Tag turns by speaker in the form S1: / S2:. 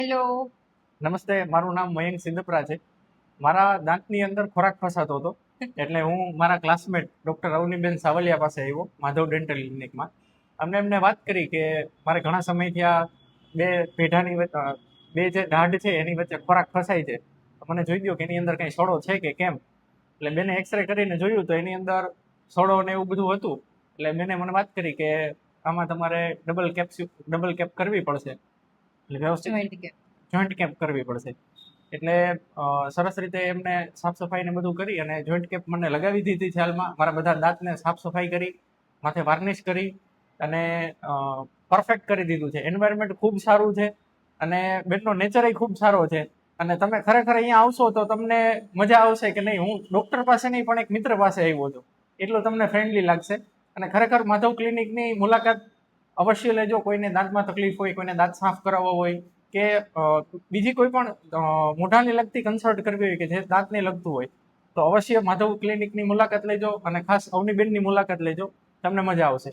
S1: Hello.
S2: નમસ્તે, મારું નામ મયંક સિંધપરા છે. મારા દાંતની અંદર ખોરાક ફસાતો હતો, એટલે હું મારા ક્લાસમેટ ડૉક્ટર અવનીબેન સાવલિયા પાસે આવ્યો માધવ ડેન્ટલ ક્લિનિકમાં. એમને વાત કરી કે મારે ઘણા સમયથી આ બે પેઢાની બે જે દાઢ છે એની વચ્ચે ખોરાક ફસાય છે. મને જોઈ દો કે એની અંદર કંઈ સડો છે કે કેમ. એટલે બેને એક્સરે કરીને જોયું તો એની અંદર સડો ને એવું બધું હતું. એટલે બેને મને વાત કરી કે આમાં તમારે ડબલ કેપ કરવી પડશે, એટલે વ્યવસ્થિત
S1: જોઈન્ટ કે
S2: જોઈન્ટ કેપ કરવી પડશે. એટલે સરસ રીતે એમને સાફ સફાઈ ને બધું કરી અને જોઈન્ટ કેપ મને લગાવી દીધી છે. હાલમાં મારા બધા દાંતને સાફ સફાઈ કરી, માથે વાર્નિશ કરી અને પરફેક્ટ કરી દીધું છે. એન્વાયરમેન્ટ ખૂબ સારું છે અને બેનનો નેચર ખૂબ સારો છે. અને તમે ખરેખર અહીંયા આવશો તો તમને મજા આવશે કે નહીં, હું ડૉક્ટર પાસે નહીં પણ એક મિત્ર પાસે આવ્યો છું, એટલું તમને ફ્રેન્ડલી લાગશે. અને ખરેખર માધવ ક્લિનિકની મુલાકાત અવશ્ય લેજો. કોઈને દાંતમાં તકલીફ હોય, કોઈને દાંત સાફ કરાવવો હોય કે બીજી કોઈ પણ મોઢાને લગતી કન્સલ્ટ કરવી હોય કે જે દાંતને લગતું હોય, તો અવશ્ય માધવ ક્લિનિકની મુલાકાત લેજો અને ખાસ અવનીબેનની મુલાકાત લેજો, તમને મજા આવશે.